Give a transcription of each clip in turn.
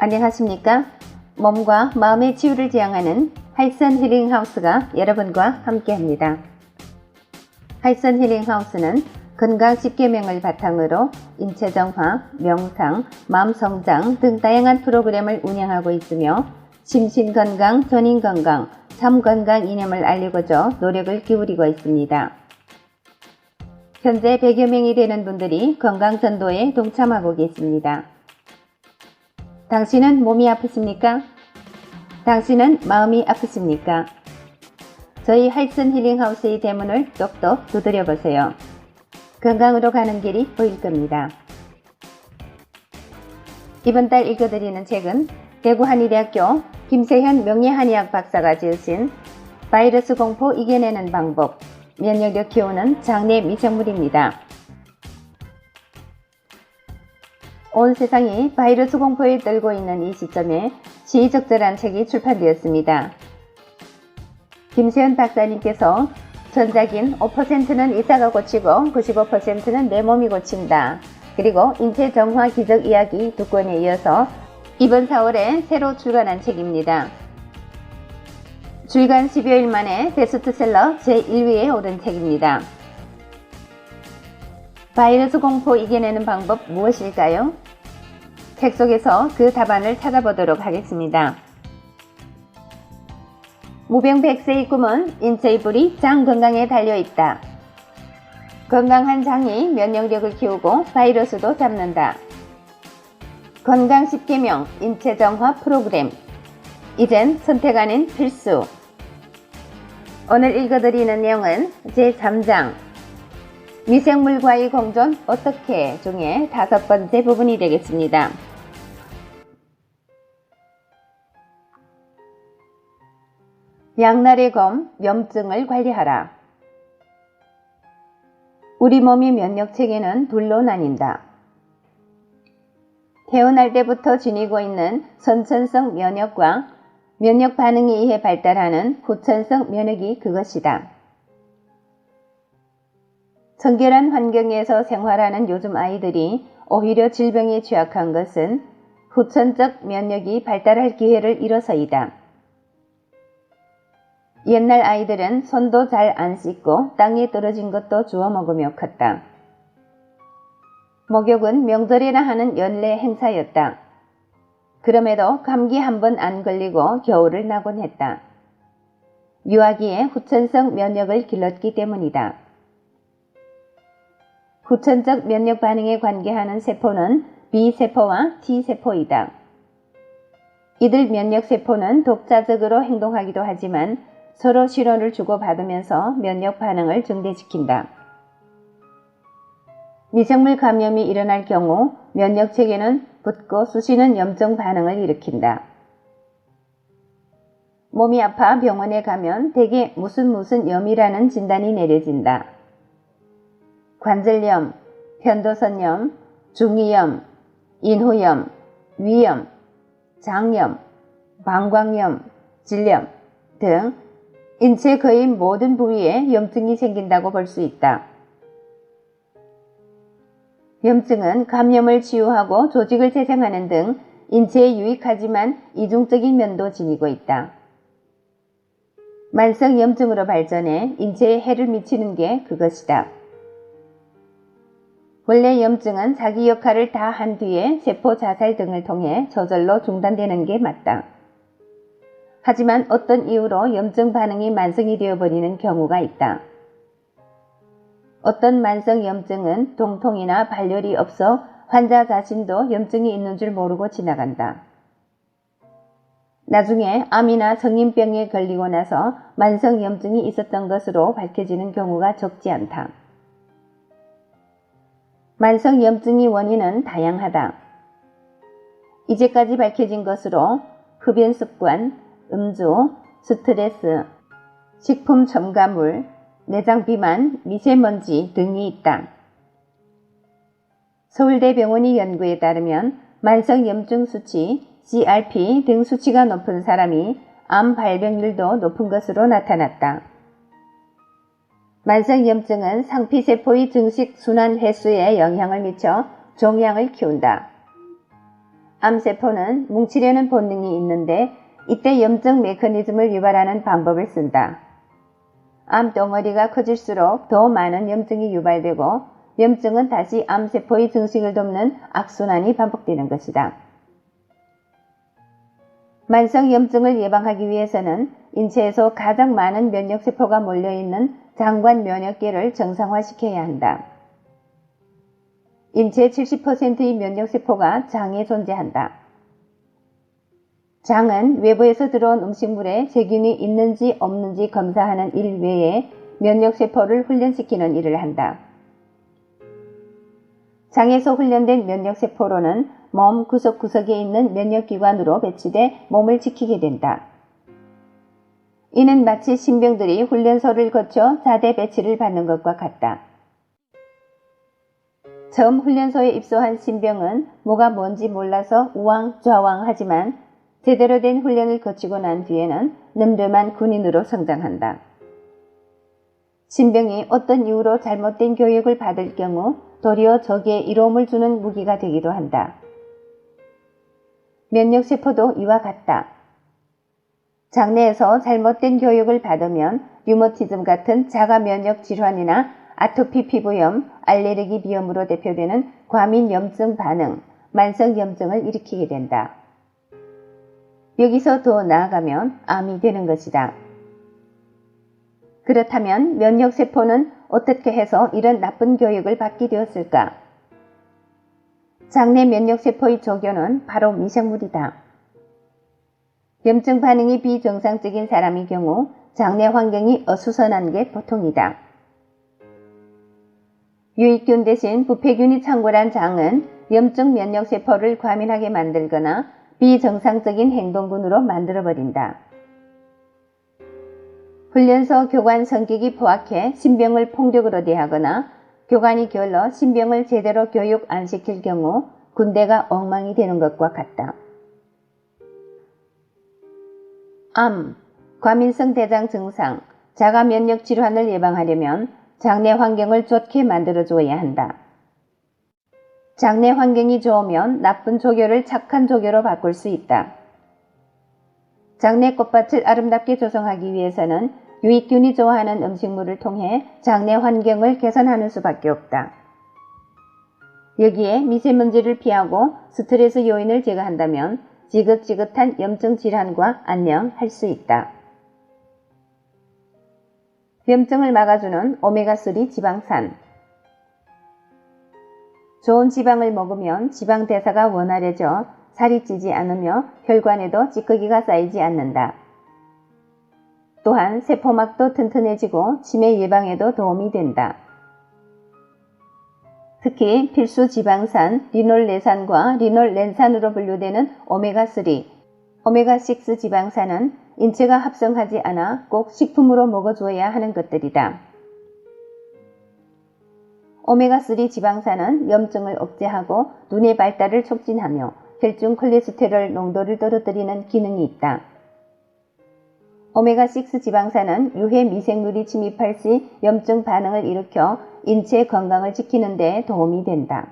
안녕하십니까? 몸과 마음의 치유를 지향하는 하이슨 힐링하우스가 여러분과 함께합니다. 하이슨 힐링하우스는 건강 10계명을 바탕으로 인체정화, 명상, 마음성장 등 다양한 프로그램을 운영하고 있으며 심신건강, 전인건강, 삶건강 이념을 알리고자 노력을 기울이고 있습니다. 현재 100여 명이 되는 분들이 건강전도에 동참하고 계십니다. 당신은 몸이 아프십니까? 당신은 마음이 아프십니까? 저희 하이슨 힐링하우스의 대문을 똑똑 두드려 보세요. 건강으로 가는 길이 보일 겁니다. 이번 달 읽어드리는 책은 대구 한의대학교 김세현 명예한의학 박사가 지으신 바이러스 공포 이겨내는 방법, 면역력 키우는 장내 미생물입니다. 온 세상이 바이러스 공포에 떨고 있는 이 시점에 시의적절한 책이 출판되었습니다. 김세현 박사님께서 전작인 5%는 의사가 고치고 95%는 내 몸이 고친다. 그리고 인체 정화 기적 이야기 두 권에 이어서 이번 4월에 새로 출간한 책입니다. 출간 10여일 만에 베스트셀러 제1위에 오른 책입니다. 바이러스 공포 이겨내는 방법 무엇일까요? 책 속에서 그 답안을 찾아보도록 하겠습니다. 무병백세의 꿈은 인체의 불이 장 건강에 달려있다. 건강한 장이 면역력을 키우고 바이러스도 잡는다. 건강 10계명 인체정화 프로그램. 이젠 선택 아닌 필수. 오늘 읽어드리는 내용은 제3장 미생물과의 공존 어떻게 중에 5번째 부분이 되겠습니다. 양날의 검, 염증을 관리하라. 우리 몸의 면역체계는 둘로 나뉜다. 태어날 때부터 지니고 있는 선천성 면역과 면역 반응에 의해 발달하는 후천성 면역이 그것이다. 청결한 환경에서 생활하는 요즘 아이들이 오히려 질병에 취약한 것은 후천적 면역이 발달할 기회를 잃어서이다. 옛날 아이들은 손도 잘 안 씻고 땅에 떨어진 것도 주워 먹으며 컸다. 목욕은 명절이나 하는 연례 행사였다. 그럼에도 감기 한 번 안 걸리고 겨울을 나곤 했다. 유아기에 후천성 면역을 길렀기 때문이다. 후천적 면역 반응에 관계하는 세포는 B세포와 T세포이다. 이들 면역세포는 독자적으로 행동하기도 하지만 서로 신호를 주고받으면서 면역 반응을 증대시킨다. 미생물 감염이 일어날 경우 면역체계는 붓고 쑤시는 염증 반응을 일으킨다. 몸이 아파 병원에 가면 대개 무슨 염이라는 진단이 내려진다. 관절염, 편도선염, 중이염, 인후염, 위염, 장염, 방광염, 질염 등 인체 거의 모든 부위에 염증이 생긴다고 볼 수 있다. 염증은 감염을 치유하고 조직을 재생하는 등 인체에 유익하지만 이중적인 면도 지니고 있다. 만성 염증으로 발전해 인체에 해를 미치는 게 그것이다. 원래 염증은 자기 역할을 다 한 뒤에 세포 자살 등을 통해 저절로 중단되는 게 맞다. 하지만 어떤 이유로 염증 반응이 만성이 되어버리는 경우가 있다. 어떤 만성 염증은 통통이나 발열이 없어 환자 자신도 염증이 있는 줄 모르고 지나간다. 나중에 암이나 성인병에 걸리고 나서 만성 염증이 있었던 것으로 밝혀지는 경우가 적지 않다. 만성 염증의 원인은 다양하다. 이제까지 밝혀진 것으로 흡연 습관, 음주, 스트레스, 식품 첨가물, 내장 비만, 미세먼지 등이 있다. 서울대병원의 연구에 따르면 만성 염증 수치, CRP 등 수치가 높은 사람이 암 발병률도 높은 것으로 나타났다. 만성 염증은 상피세포의 증식 순환 횟수에 영향을 미쳐 종양을 키운다. 암세포는 뭉치려는 본능이 있는데 이때 염증 메커니즘을 유발하는 방법을 쓴다. 암덩어리가 커질수록 더 많은 염증이 유발되고 염증은 다시 암세포의 증식을 돕는 악순환이 반복되는 것이다. 만성 염증을 예방하기 위해서는 인체에서 가장 많은 면역세포가 몰려있는 장관 면역계를 정상화시켜야 한다. 인체 70%의 면역세포가 장에 존재한다. 장은 외부에서 들어온 음식물에 세균이 있는지 없는지 검사하는 일 외에 면역세포를 훈련시키는 일을 한다. 장에서 훈련된 면역세포로는 몸 구석구석에 있는 면역기관으로 배치돼 몸을 지키게 된다. 이는 마치 신병들이 훈련소를 거쳐 자대 배치를 받는 것과 같다. 처음 훈련소에 입소한 신병은 뭐가 뭔지 몰라서 우왕좌왕하지만 제대로 된 훈련을 거치고 난 뒤에는 늠름한 군인으로 성장한다. 신병이 어떤 이유로 잘못된 교육을 받을 경우 도리어 적에 이로움을 주는 무기가 되기도 한다. 면역세포도 이와 같다. 장내에서 잘못된 교육을 받으면 류머티즘 같은 자가면역 질환이나 아토피 피부염, 알레르기 비염으로 대표되는 과민염증 반응, 만성염증을 일으키게 된다. 여기서 더 나아가면 암이 되는 것이다. 그렇다면 면역세포는 어떻게 해서 이런 나쁜 교육을 받게 되었을까? 장내 면역세포의 조교는 바로 미생물이다. 염증 반응이 비정상적인 사람의 경우 장내 환경이 어수선한 게 보통이다. 유익균 대신 부패균이 창궐한 장은 염증 면역세포를 과민하게 만들거나 비정상적인 행동군으로 만들어버린다. 훈련소 교관 성격이 포악해 신병을 폭력으로 대하거나 교관이 게을러 신병을 제대로 교육 안 시킬 경우 군대가 엉망이 되는 것과 같다. 암, 과민성 대장 증상, 자가면역 질환을 예방하려면 장내 환경을 좋게 만들어줘야 한다. 장내 환경이 좋으면 나쁜 조교를 착한 조교로 바꿀 수 있다. 장내 꽃밭을 아름답게 조성하기 위해서는 유익균이 좋아하는 음식물을 통해 장내 환경을 개선하는 수밖에 없다. 여기에 미세먼지를 피하고 스트레스 요인을 제거한다면 지긋지긋한 염증 질환과 안녕할 수 있다. 염증을 막아주는 오메가3 지방산. 좋은 지방을 먹으면 지방 대사가 원활해져 살이 찌지 않으며 혈관에도 찌꺼기가 쌓이지 않는다. 또한 세포막도 튼튼해지고 치매 예방에도 도움이 된다. 특히 필수 지방산 리놀레산과 리놀렌산으로 분류되는 오메가3, 오메가6 지방산은 인체가 합성하지 않아 꼭 식품으로 먹어줘야 하는 것들이다. 오메가3 지방산은 염증을 억제하고 눈의 발달을 촉진하며 혈중 콜레스테롤 농도를 떨어뜨리는 기능이 있다. 오메가6 지방산은 유해 미생물이 침입할 시 염증 반응을 일으켜 인체 건강을 지키는 데 도움이 된다.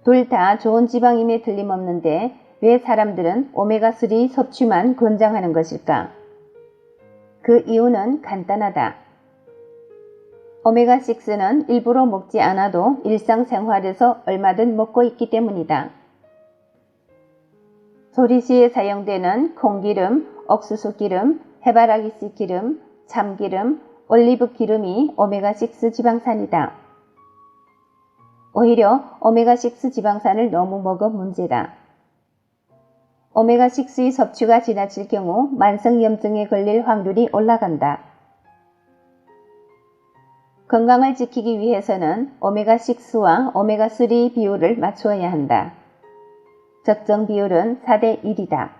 둘 다 좋은 지방임에 틀림없는데 왜 사람들은 오메가3 섭취만 권장하는 것일까? 그 이유는 간단하다. 오메가6는 일부러 먹지 않아도 일상생활에서 얼마든 먹고 있기 때문이다. 조리시에 사용되는 콩기름, 옥수수 기름, 해바라기씨 기름, 참기름, 올리브 기름이 오메가6 지방산이다. 오히려 오메가6 지방산을 너무 먹어 문제다. 오메가6의 섭취가 지나칠 경우 만성염증에 걸릴 확률이 올라간다. 건강을 지키기 위해서는 오메가6와 오메가3 비율을 맞추어야 한다. 적정 비율은 4대 1이다.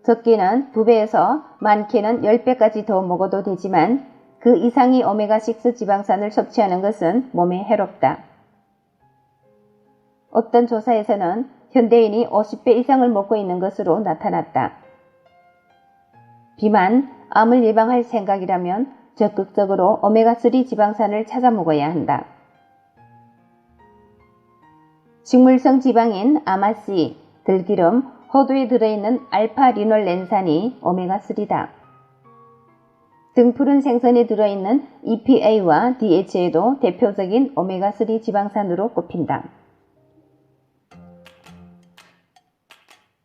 적게는 2배에서 많게는 10배까지 더 먹어도 되지만 그 이상의 오메가6 지방산을 섭취하는 것은 몸에 해롭다. 어떤 조사에서는 현대인이 50배 이상을 먹고 있는 것으로 나타났다. 비만, 암을 예방할 생각이라면 적극적으로 오메가3 지방산을 찾아 먹어야 한다. 식물성 지방인 아마씨, 들기름, 호두에 들어있는 알파-리놀렌산이 오메가3다. 등푸른 생선에 들어있는 EPA와 DHA도 대표적인 오메가3 지방산으로 꼽힌다.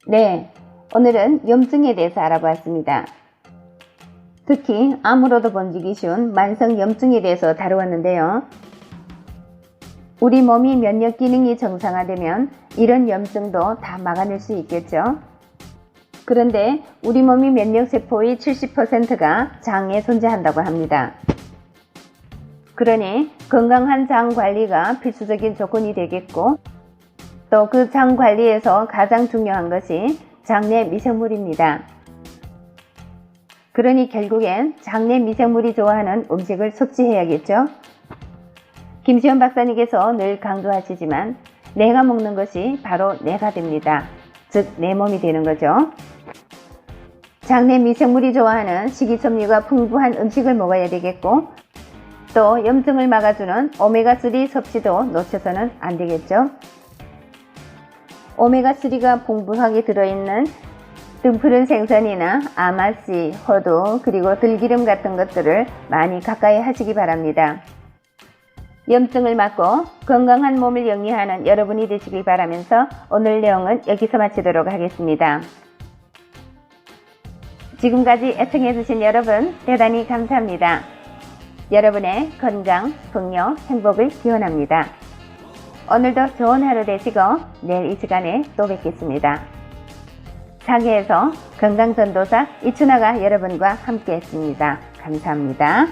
네, 오늘은 염증에 대해서 알아보았습니다. 특히 암으로도 번지기 쉬운 만성 염증에 대해서 다루었는데요. 우리 몸이 면역 기능이 정상화되면 이런 염증도 다 막아낼 수 있겠죠. 그런데 우리 몸이 면역세포의 70%가 장에 존재한다고 합니다. 그러니 건강한 장 관리가 필수적인 조건이 되겠고, 또 그 장 관리에서 가장 중요한 것이 장내 미생물입니다. 그러니 결국엔 장내 미생물이 좋아하는 음식을 섭취해야겠죠. 김시현 박사님께서 늘 강조하시지만 내가 먹는 것이 바로 내가 됩니다. 즉 내 몸이 되는 거죠. 장내 미생물이 좋아하는 식이섬유가 풍부한 음식을 먹어야 되겠고, 또 염증을 막아주는 오메가3 섭취도 놓쳐서는 안 되겠죠. 오메가3가 풍부하게 들어있는 등푸른 생선이나 아마씨, 호두, 그리고 들기름 같은 것들을 많이 가까이 하시기 바랍니다. 염증을 막고 건강한 몸을 영위하는 여러분이 되시길 바라면서 오늘 내용은 여기서 마치도록 하겠습니다. 지금까지 애청해주신 여러분 대단히 감사합니다. 여러분의 건강, 풍요, 행복을 기원합니다. 오늘도 좋은 하루 되시고 내일 이 시간에 또 뵙겠습니다. 상해에서 건강전도사 이춘아가 여러분과 함께 했습니다. 감사합니다.